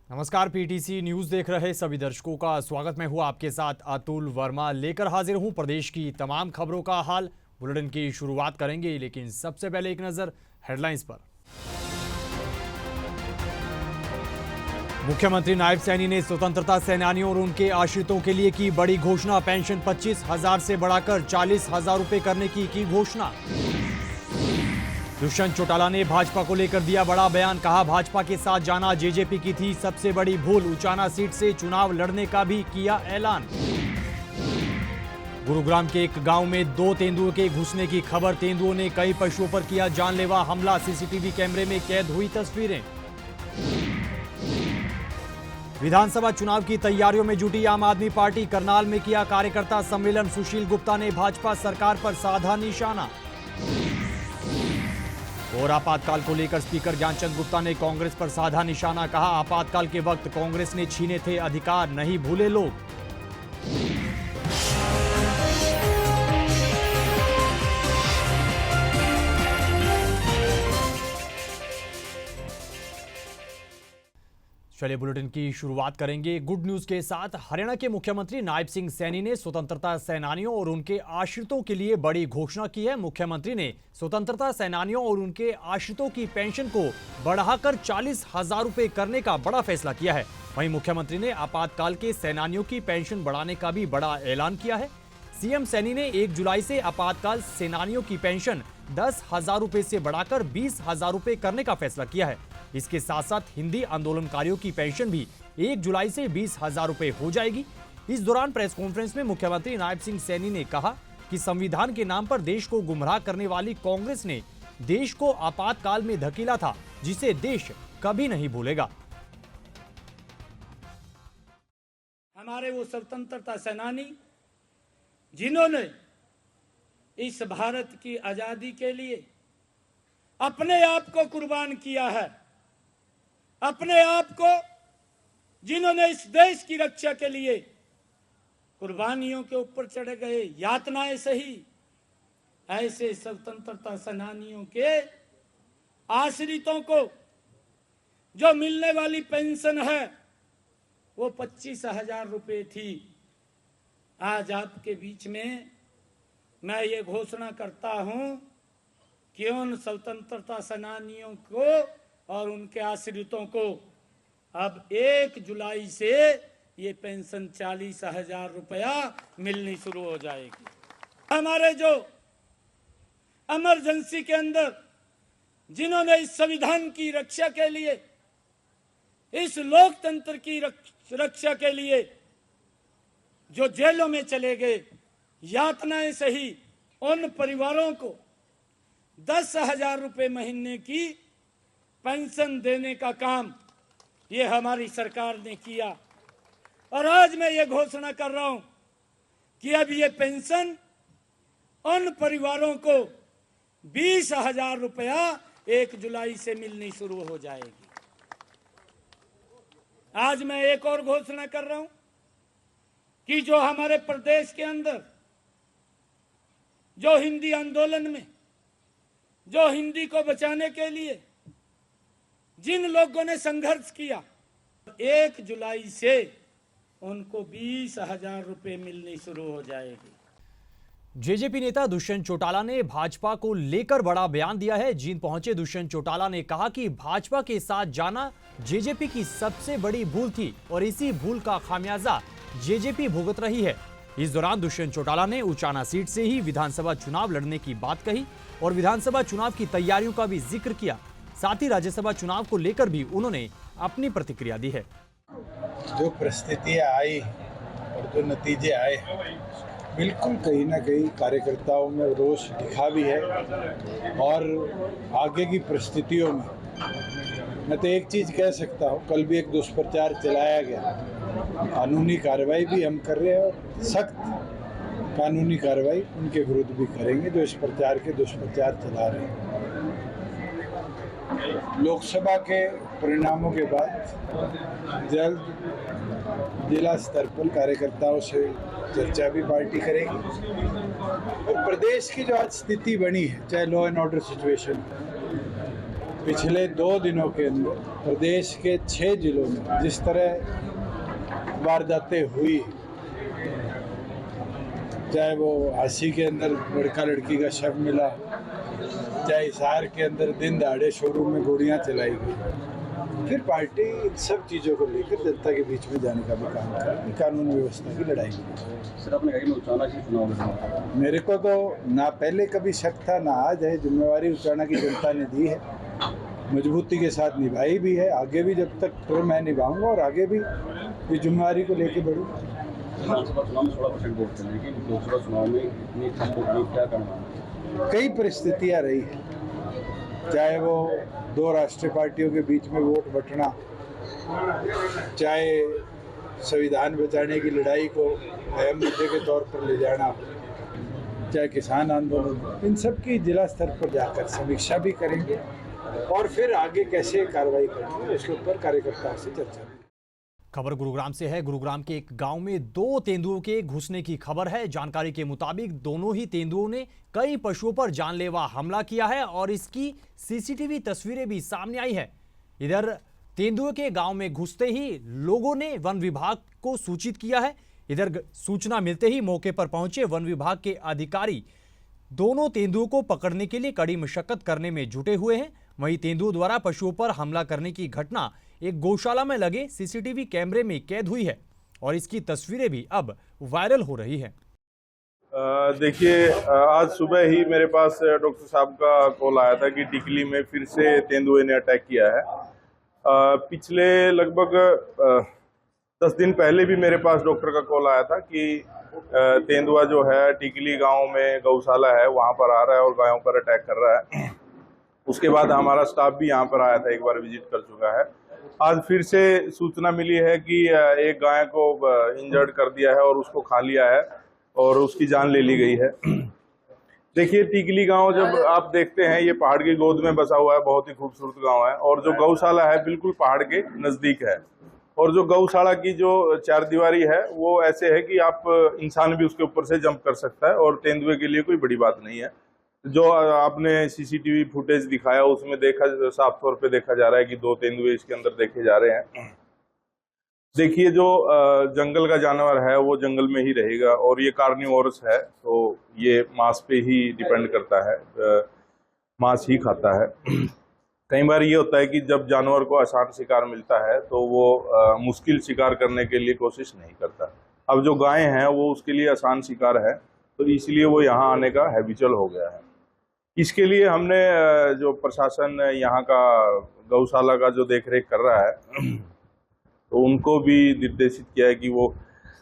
नमस्कार, PTC news देख रहे सभी दर्शकों का स्वागत। मैं हूं आपके साथ अतुल वर्मा, लेकर हाजिर हूं प्रदेश की तमाम खबरों का हाल। बुलेटिन की शुरुआत करेंगे, लेकिन सबसे पहले एक नजर हेडलाइंस पर। मुख्यमंत्री नायब सैनी ने स्वतंत्रता सेनानियों और उनके आश्रितों के लिए की बड़ी घोषणा। पेंशन 25,000 से बढ़ाकर 40,000 रुपए करने की घोषणा। दुष्यंत चौटाला ने भाजपा को लेकर दिया बड़ा बयान। कहा, भाजपा के साथ जाना जेजेपी की थी सबसे बड़ी भूल। उचाना सीट से चुनाव लड़ने का भी किया ऐलान। गुरुग्राम के एक गांव में 2 तेंदुओं के घुसने की खबर। तेंदुओं ने कई पशुओं पर किया जानलेवा हमला। सीसीटीवी कैमरे में कैद हुई तस्वीरें। विधानसभा चुनाव की तैयारियों में जुटी आम आदमी पार्टी। करनाल में किया कार्यकर्ता सम्मेलन। सुशील गुप्ता ने भाजपा सरकार पर साधा निशाना। और आपातकाल को लेकर स्पीकर ज्ञानचंद गुप्ता ने कांग्रेस पर साधा निशाना। कहा, आपातकाल के वक्त कांग्रेस ने छीने थे अधिकार, नहीं भूले लोग। चलिए बुलेटिन की शुरुआत करेंगे गुड न्यूज के साथ। हरियाणा के मुख्यमंत्री नायब सिंह सैनी ने स्वतंत्रता सेनानियों और उनके आश्रितों के लिए बड़ी घोषणा की है। मुख्यमंत्री ने स्वतंत्रता सेनानियों और उनके आश्रितों की पेंशन को बढ़ाकर 40,000 रुपए करने का बड़ा फैसला किया है। वहीं मुख्यमंत्री ने आपातकाल के सेनानियों की पेंशन बढ़ाने का भी बड़ा ऐलान किया है। सीएम सैनी ने 1 जुलाई से आपातकाल सेनानियों की पेंशन 10,000 रुपए से बढ़ाकर 20,000 रुपए करने का फैसला किया है। इसके साथ साथ हिंदी आंदोलनकारियों की पेंशन भी 1 जुलाई से 20,000 रुपए हो जाएगी। इस दौरान प्रेस कॉन्फ्रेंस में मुख्यमंत्री नायब सिंह सैनी ने कहा कि संविधान के नाम पर देश को गुमराह करने वाली कांग्रेस ने देश को आपातकाल में धकेला था, जिसे देश कभी नहीं भूलेगा। हमारे वो स्वतंत्रता सेनानी जिन्होंने इस भारत की आजादी के लिए अपने आप को कुर्बान किया है, अपने आप को जिन्होंने इस देश की रक्षा के लिए कुर्बानियों के ऊपर चढ़े गए, यातनाएं सही, ऐसे स्वतंत्रता सेनानियों के आश्रितों को जो मिलने वाली पेंशन है वो 25,000 रुपए थी। आज आपके बीच में मैं ये घोषणा करता हूं कि उन स्वतंत्रता सेनानियों को और उनके आश्रितों को अब 1 जुलाई से ये पेंशन 40,000 रुपया मिलनी शुरू हो जाएगी। हमारे जो इमरजेंसी के अंदर जिन्होंने इस संविधान की रक्षा के लिए, इस लोकतंत्र की रक्षा के लिए जो जेलों में चले गए, यातनाएं सही, उन परिवारों को 10,000 रुपए महीने की पेंशन देने का काम ये हमारी सरकार ने किया। और आज मैं ये घोषणा कर रहा हूं कि अब ये पेंशन उन परिवारों को 20,000 रुपया 1 जुलाई से मिलनी शुरू हो जाएगी। आज मैं एक और घोषणा कर रहा हूं कि जो हमारे प्रदेश के अंदर जो हिंदी आंदोलन में, जो हिंदी को बचाने के लिए जिन लोगों ने संघर्ष किया, 1 जुलाई से उनको 20,000 रुपए मिलनी शुरू हो जाएगी। जेजेपी नेता दुष्यंत चौटाला ने भाजपा को लेकर बड़ा बयान दिया है। जींद पहुंचे दुष्यंत चौटाला ने कहा कि भाजपा के साथ जाना जेजेपी की सबसे बड़ी भूल थी और इसी भूल का खामियाजा जेजेपी भुगत रही है। इस दौरान दुष्यंत चौटाला ने उचाना सीट से ही विधानसभा चुनाव लड़ने की बात कही और विधानसभा चुनाव की तैयारियों का भी जिक्र किया। साथ ही राज्यसभा चुनाव को लेकर भी उन्होंने अपनी प्रतिक्रिया दी है। जो परिस्थितियां आई और जो नतीजे आए, बिल्कुल कहीं ना कहीं कार्यकर्ताओं में रोष दिखा भी है। और आगे की परिस्थितियों में मैं तो एक चीज़ कह सकता हूँ, कल भी एक दुष्प्रचार चलाया गया, कानूनी कार्रवाई भी हम कर रहे हैं और सख्त कानूनी कार्रवाई उनके विरुद्ध भी करेंगे जो इस प्रचार के दुष्प्रचार चला रहे हैं। लोकसभा के परिणामों के बाद जल्द जिला स्तर पर कार्यकर्ताओं से चर्चा भी पार्टी करेगी और प्रदेश की जो आज स्थिति बनी है, चाहे लॉ एंड ऑर्डर सिचुएशन, पिछले 2 दिनों के अंदर प्रदेश के 6 जिलों में जिस तरह वारदातें हुई, चाहे वो हांसी के अंदर लड़का लड़की का शव मिला, चाहे हिसार के अंदर दिन दहाड़े शोरूम में गोलियां चलाई गई, फिर पार्टी इन सब चीज़ों को लेकर जनता के बीच में जाने का भी काम कर कानून व्यवस्था की लड़ाई की। सर, आपने कहा कि उचाना की चुनाव में मेरे को तो ना पहले कभी शक था ना आज है। जिम्मेवारी उचाना की जनता ने दी है, मजबूती के साथ निभाई भी है, आगे भी जब तक मैं निभाऊंगा और आगे भी इस जिम्मेवारी को लेके बढ़ूंगा। विधानसभा चुनाव में 16% वोट थे, लेकिन लोकसभा चुनाव में इतनी कम वोट क्या करना? कई परिस्थितियां रही हैं, चाहे वो 2 राष्ट्रीय पार्टियों के बीच में वोट बंटना, चाहे संविधान बचाने की लड़ाई को अहम मुद्दे के तौर पर ले जाना, चाहे किसान आंदोलन, इन सब की जिला स्तर पर जाकर समीक्षा भी करेंगे और फिर आगे कैसे कार्रवाई करेंगे उसके ऊपर कार्यकर्ताओं से चर्चा भी। खबर गुरुग्राम से है। गुरुग्राम के एक गांव में 2 तेंदुओं के घुसने की खबर है। जानकारी के मुताबिक दोनों ही तेंदुओं ने कई पशुओं पर जानलेवा हमला किया है और इसकी सीसीटीवी तस्वीरें भी सामने आई है। इधर तेंदुओं के गांव में घुसते ही लोगों ने वन विभाग को सूचित किया है। इधर सूचना मिलते ही मौके पर पहुंचे वन विभाग के अधिकारी दोनों तेंदुओं को पकड़ने के लिए कड़ी मशक्कत करने में जुटे हुए हैं। वहीं तेंदुओं द्वारा पशुओं पर हमला करने की घटना एक गौशाला में लगे सीसीटीवी कैमरे में कैद हुई है और इसकी तस्वीरें भी अब वायरल हो रही है। देखिए, आज सुबह ही मेरे पास डॉक्टर साहब का कॉल आया था कि टिकली में फिर से तेंदुए ने अटैक किया है। पिछले लगभग 10 दिन पहले भी मेरे पास डॉक्टर का कॉल आया था कि तेंदुआ जो है टिकली गांव में गौशाला है वहां पर आ रहा है और गायों पर अटैक कर रहा है। उसके बाद हमारा स्टाफ भी यहाँ पर आया था, एक बार विजिट कर चुका है। आज फिर से सूचना मिली है कि एक गाय को इंजर्ड कर दिया है और उसको खा लिया है और उसकी जान ले ली गई है। देखिए, टिकली गांव जब आप देखते हैं ये पहाड़ की गोद में बसा हुआ है, बहुत ही खूबसूरत गांव है और जो गौशाला है बिल्कुल पहाड़ के नजदीक है और जो गौशाला की जो 4 दीवारी है वो ऐसे है कि आप इंसान भी उसके ऊपर से जंप कर सकता है और तेंदुए के लिए कोई बड़ी बात नहीं है। जो आपने सीसीटीवी फुटेज दिखाया उसमें साफ तौर पे देखा जा रहा है कि 2 तेंदुए इसके अंदर देखे जा रहे हैं। देखिए, जो जंगल का जानवर है वो जंगल में ही रहेगा और ये कार्निवोरस है तो ये मांस पे ही डिपेंड करता है, मांस ही खाता है। कई बार ये होता है कि जब जानवर को आसान शिकार मिलता है तो वो मुश्किल शिकार करने के लिए कोशिश नहीं करता। अब जो गाय हैं वो उसके लिए आसान शिकार है तो इसलिए वो यहाँ आने का हैबिचुअल हो गया है। इसके लिए हमने जो प्रशासन यहाँ का गौशाला का जो देखरेख कर रहा है तो उनको भी निर्देशित किया है कि वो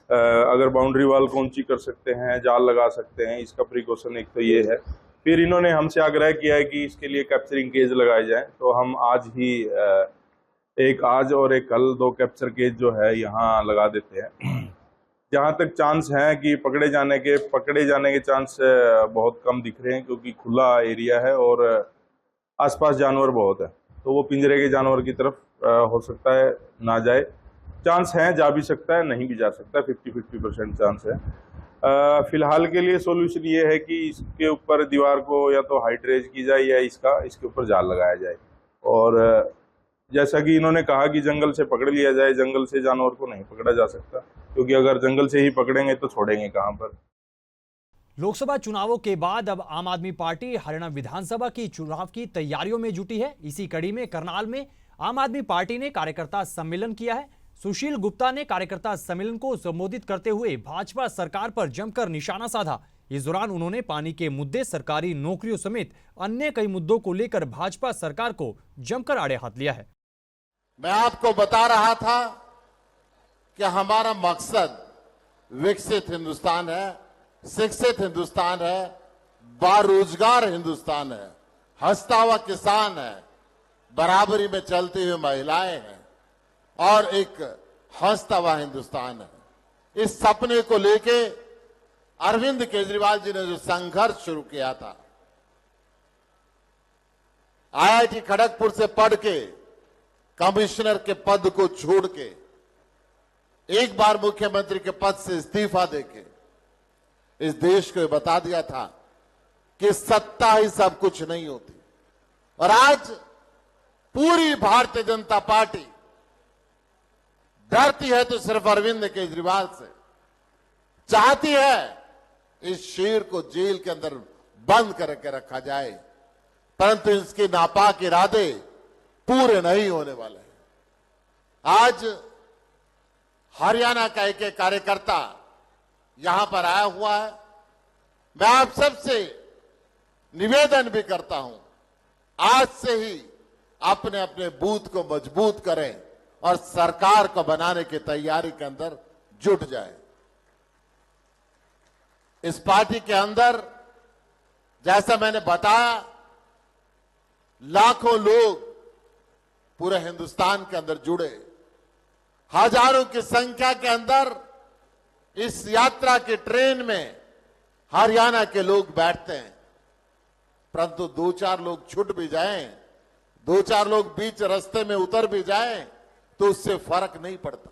अगर बाउंड्री वॉल कौंची कर सकते हैं, जाल लगा सकते हैं, इसका प्रिकॉशन एक तो ये है। फिर इन्होंने हमसे आग्रह किया है कि इसके लिए कैप्चरिंग केज लगाए जाएं, तो हम आज ही एक आज और एक कल 2 कैप्चर केज जो है यहाँ लगा देते हैं। जहाँ तक चांस है कि पकड़े जाने के चांस बहुत कम दिख रहे हैं क्योंकि खुला एरिया है और आसपास जानवर बहुत है, तो वो पिंजरे के जानवर की तरफ हो सकता है ना जाए। चांस है, जा भी सकता है, नहीं भी जा सकता, 50-50% चांस है। फिलहाल के लिए सॉल्यूशन ये है कि इसके ऊपर दीवार को या तो हाइट रेज की जाए या इसके ऊपर जाल लगाया जाए और जैसा कि इन्होंने कहा कि जंगल से पकड़ लिया जाए। जंगल से जानवर को नहीं पकड़ा जा सकता क्योंकि अगर जंगल से ही पकड़ेंगे तो छोड़ेंगे कहां पर। लोकसभा चुनावों के बाद अब आम आदमी पार्टी हरियाणा विधानसभा की चुनाव की तैयारियों में जुटी है। इसी कड़ी में करनाल में आम आदमी पार्टी ने कार्यकर्ता सम्मेलन किया है। सुशील गुप्ता ने कार्यकर्ता सम्मेलन को संबोधित करते हुए भाजपा सरकार पर जमकर निशाना साधा। इस दौरान उन्होंने पानी के मुद्दे, सरकारी नौकरियों समेत अन्य कई मुद्दों को लेकर भाजपा सरकार को जमकर आड़े हाथ लिया है। मैं आपको बता रहा था कि हमारा मकसद विकसित हिंदुस्तान है, शिक्षित हिंदुस्तान है, बारोजगार हिंदुस्तान है, हंसता हुआ किसान है, बराबरी में चलती हुई महिलाएं हैं और एक हंसता हुआ हिंदुस्तान है। इस सपने को लेके अरविंद केजरीवाल जी ने जो संघर्ष शुरू किया था, आईआईटी खड़गपुर से पढ़ के कमिश्नर के पद को छोड़ के एक बार मुख्यमंत्री के पद से इस्तीफा देके इस देश को बता दिया था कि सत्ता ही सब कुछ नहीं होती। और आज पूरी भारतीय जनता पार्टी डरती है तो सिर्फ अरविंद केजरीवाल से, चाहती है इस शेर को जेल के अंदर बंद करके रखा जाए, परंतु इसके नापाक इरादे पूरे नहीं होने वाले हैं। आज हरियाणा का एक कार्यकर्ता यहां पर आया हुआ है। मैं आप सबसे निवेदन भी करता हूं, आज से ही अपने अपने बूथ को मजबूत करें और सरकार को बनाने की तैयारी के अंदर जुट जाए। इस पार्टी के अंदर जैसा मैंने बताया, लाखों लोग पूरे हिंदुस्तान के अंदर जुड़े, हजारों की संख्या के अंदर इस यात्रा की ट्रेन में हरियाणा के लोग बैठते हैं, परंतु 2-4 लोग छूट भी जाएं, 2-4 लोग बीच रास्ते में उतर भी जाएं तो उससे फर्क नहीं पड़ता।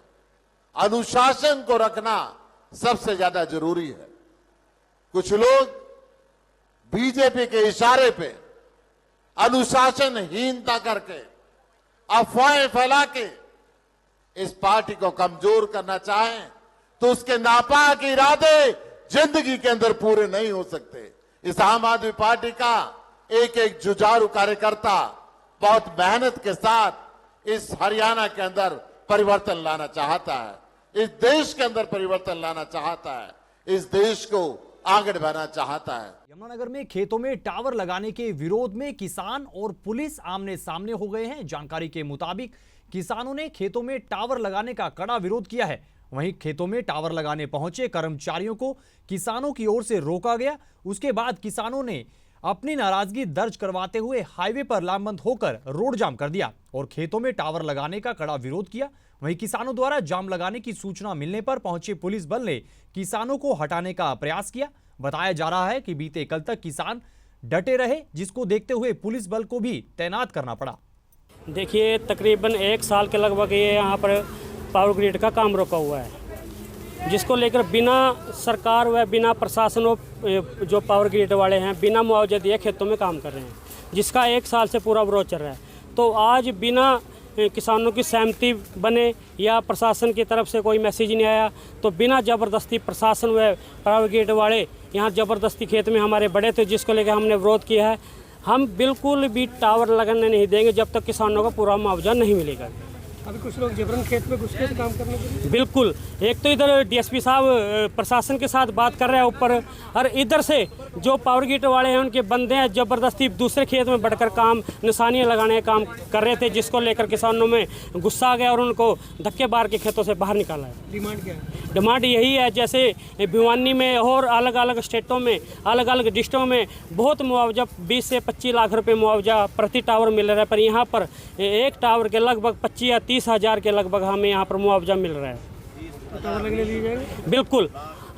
अनुशासन को रखना सबसे ज्यादा जरूरी है। कुछ लोग बीजेपी के इशारे पे अनुशासनहीनता करके अफवाहें फैला के इस पार्टी को कमजोर करना चाहें तो उसके नापाक इरादे जिंदगी के अंदर पूरे नहीं हो सकते। इस आम आदमी पार्टी का एक एक जुझारू कार्यकर्ता बहुत मेहनत के साथ इस हरियाणा के अंदर परिवर्तन लाना चाहता है, इस देश के अंदर परिवर्तन लाना चाहता है, इस देश को आगे बढ़ाना चाहता है। यमुनानगर में खेतों में टावर लगाने के विरोध में किसान और पुलिस आमने सामने हो गए हैं। जानकारी के मुताबिक किसानों ने खेतों में टावर लगाने का कड़ा विरोध किया है। वहीं खेतों में टावर लगाने पहुंचे कर्मचारियों को किसानों की ओर से रोका गया। उसके बाद किसानों ने अपनी नाराजगी दर्ज करवाते हुए हाईवे पर लामबंद होकर रोड जाम कर दिया और खेतों में टावर लगाने का कड़ा विरोध किया। वहीं किसानों द्वारा जाम लगाने की सूचना मिलने पर पहुंचे पुलिस बल ने किसानों को हटाने का प्रयास किया। बताया जा रहा है कि बीते कल तक किसान डटे रहे, जिसको देखते हुए पुलिस बल को भी तैनात करना पड़ा। देखिए, तकरीबन 1 साल के लगभग ये यहाँ पर पावर ग्रिड का काम रोका हुआ है, जिसको लेकर बिना सरकार व बिना प्रशासन व जो पावर ग्रिड वाले हैं बिना मुआवजा दिए खेतों में काम कर रहे हैं, जिसका 1 साल से पूरा विरोध चल रहा है। तो आज बिना किसानों की सहमति बने या प्रशासन की तरफ से कोई मैसेज नहीं आया, तो बिना ज़बरदस्ती प्रशासन व पावर ग्रिड वाले यहाँ ज़बरदस्ती खेत में हमारे बड़े थे, जिसको लेकर हमने विरोध किया है। हम बिल्कुल भी टावर लगाने नहीं देंगे जब तक किसानों को पूरा मुआवजा नहीं मिलेगा। अभी कुछ लोग जबरन खेत में घुस के काम करने के लिए, बिल्कुल, एक तो इधर डीएसपी साहब प्रशासन के साथ बात कर रहे हैं ऊपर, और इधर से जो पावर ग्रिड वाले हैं उनके बंदे हैं ज़बरदस्ती दूसरे खेत में बढ़कर काम निशानियाँ लगाने का काम कर रहे थे, जिसको लेकर किसानों में गुस्सा आ गया और उनको धक्के मार के खेतों से बाहर निकाला है। डिमांड क्या है? डिमांड यही है, जैसे भिवानी में और अलग अलग स्टेटों में अलग अलग डिस्ट्रिक्टों में बहुत मुआवजा 20 से 25 लाख रुपए मुआवजा प्रति टावर मिल रहा है, पर यहाँ पर एक टावर के लगभग 25 या 30 हज़ार के लगभग हमें यहाँ पर मुआवजा मिल रहा है। तो टावर लगने दिए जाएंगे? बिल्कुल,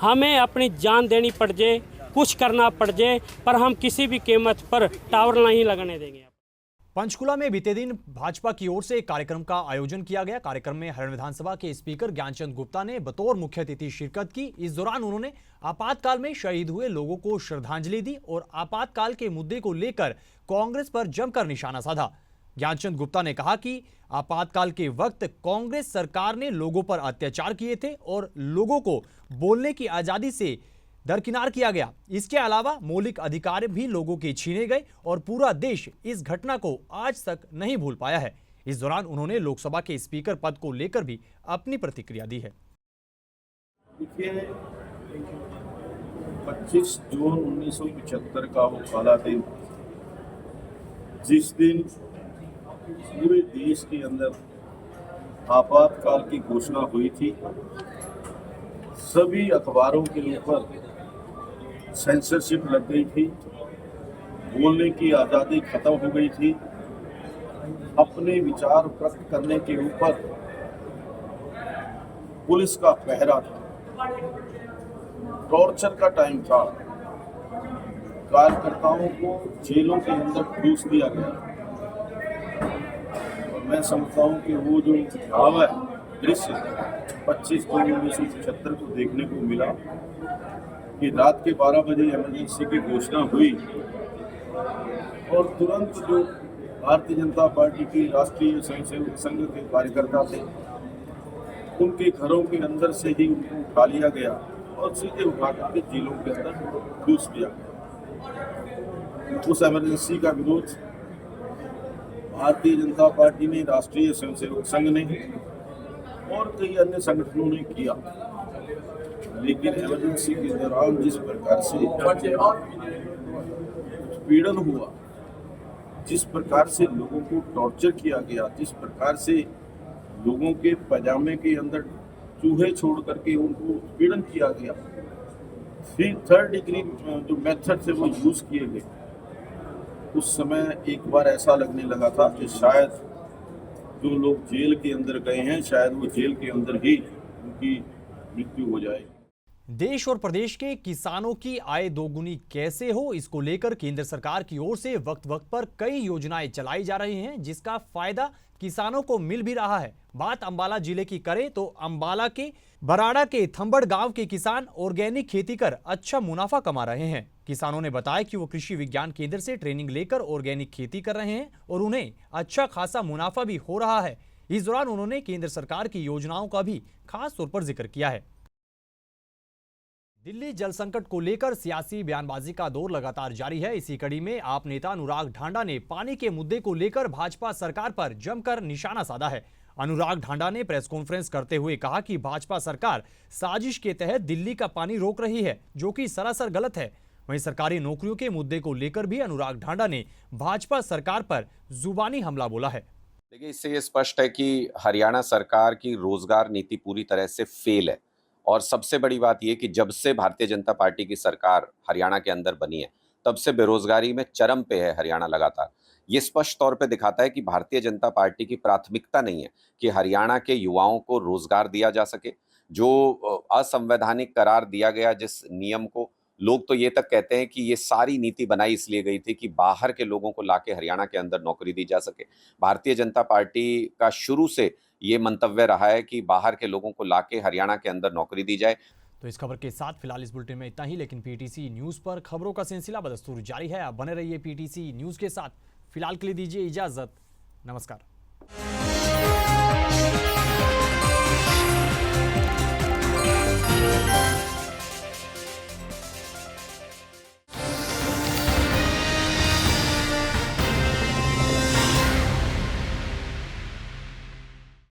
हमें अपनी जान देनी पड़ जाए, कुछ करना पड़ जाए, पर हम किसी भी कीमत पर टावर नहीं लगाने देंगे। पंचकुला में बीते दिन भाजपा की ओर से एक कार्यक्रम का आयोजन किया गया। कार्यक्रम में हरियाणा विधानसभा के स्पीकर ज्ञानचंद गुप्ता ने बतौर मुख्य अतिथि शिरकत की। इस दौरान उन्होंने आपातकाल में शहीद हुए लोगों को श्रद्धांजलि दी और आपातकाल के मुद्दे को लेकर कांग्रेस पर जमकर निशाना साधा। ज्ञानचंद गुप्ता ने कहा कि आपातकाल के वक्त कांग्रेस सरकार ने लोगों पर अत्याचार किए थे और लोगों को बोलने की आजादी से दरकिनार किया गया। इसके अलावा मौलिक अधिकार भी लोगों के छीने गए और पूरा देश इस घटना को आज तक नहीं भूल पाया है। इस दौरान उन्होंने लोकसभा के स्पीकर पद को लेकर भी अपनी प्रतिक्रिया दी है। देखिए, 25 जून 1975 का वो काला दिन, जिस दिन पूरे देश के अंदर आपातकाल की घोषणा हुई थी, सभी अखबारों के ऊपर सेंसरशिप लग गई थी, बोलने की आज़ादी खत्म हो गई थी, अपने विचार प्रकट करने के ऊपर पुलिस का पहरा था, टॉर्चर का टाइम था, कार्यकर्ताओं को जेलों के अंदर ठूस दिया गया। और मैं समझता हूँ कि वो जो भाव है, दृश्य 25 जून 1975 को देखने को मिला कि रात के 12 बजे इमरजेंसी की घोषणा हुई और तुरंत जो भारतीय जनता पार्टी की राष्ट्रीय स्वयंसेवक संघ के कार्यकर्ता थे। उनके घरों के अंदर से ही उनको उठा लिया गया और सीधे उठा करके जेलों के अंदर घुस दिया गया। उस इमरजेंसी का विरोध भारतीय जनता पार्टी ने, राष्ट्रीय स्वयंसेवक संघ ने और कई अन्य संगठनों ने किया। लेकिन इमरजेंसी के दौरान जिस प्रकार से उत्पीड़न हुआ, जिस प्रकार से लोगों को टॉर्चर किया गया, जिस प्रकार से लोगों के पजामे के अंदर चूहे छोड़ करके उनको उत्पीड़न किया गया, फिर थर्ड डिग्री जो मेथड से वो यूज किए गए, उस समय एक बार ऐसा लगने लगा था कि शायद जो लोग जेल के अंदर गए हैं, शायद वो जेल के अंदर ही उनकी मृत्यु हो जाए। देश और प्रदेश के किसानों की आय दोगुनी कैसे हो, इसको लेकर केंद्र सरकार की ओर से वक्त वक्त पर कई योजनाएं चलाई जा रही हैं, जिसका फायदा किसानों को मिल भी रहा है। बात अंबाला जिले की करें तो अंबाला के बराड़ा के थंबड़ गांव के किसान ऑर्गेनिक खेती कर अच्छा मुनाफा कमा रहे हैं। किसानों ने बताया कि वो कृषि विज्ञान केंद्र से ट्रेनिंग लेकर ऑर्गेनिक खेती कर रहे हैं और उन्हें अच्छा खासा मुनाफा भी हो रहा है। इस दौरान उन्होंने केंद्र सरकार की योजनाओं का भी खास तौर पर जिक्र किया है। दिल्ली जल संकट को लेकर सियासी बयानबाजी का दौर लगातार जारी है। इसी कड़ी में आप नेता अनुराग ढांडा ने पानी के मुद्दे को लेकर भाजपा सरकार पर जमकर निशाना साधा है। अनुराग ढांडा ने प्रेस कॉन्फ्रेंस करते हुए कहा कि भाजपा सरकार साजिश के तहत दिल्ली का पानी रोक रही है, जो कि सरासर गलत है। वहीं सरकारी नौकरियों के मुद्दे को लेकर भी अनुराग ढांडा ने भाजपा सरकार पर जुबानी हमला बोला है। देखिए, इससे ये स्पष्ट है कि हरियाणा सरकार की रोजगार नीति पूरी तरह से फेल है। और सबसे बड़ी बात यह कि जब से भारतीय जनता पार्टी की सरकार हरियाणा के अंदर बनी है, तब से बेरोजगारी में चरम पे है हरियाणा लगातार। ये स्पष्ट तौर पे दिखाता है कि भारतीय जनता पार्टी की प्राथमिकता नहीं है कि हरियाणा के युवाओं को रोजगार दिया जा सके। जो असंवैधानिक करार दिया गया जिस नियम को, लोग तो ये तक कहते हैं कि ये सारी नीति बनाई इसलिए गई थी कि बाहर के लोगों को लाके हरियाणा के अंदर नौकरी दी जा सके। भारतीय जनता पार्टी का शुरू से ये मंतव्य रहा है कि बाहर के लोगों को लाके हरियाणा के अंदर नौकरी दी जाए। तो इस खबर के साथ फिलहाल इस बुलेटिन में इतना ही, लेकिन पीटीसी न्यूज पर खबरों का सिलसिला बदस्तूर जारी है। आप बने रहिए पीटीसी न्यूज के साथ। फिलहाल के लिए दीजिए इजाजत। नमस्कार।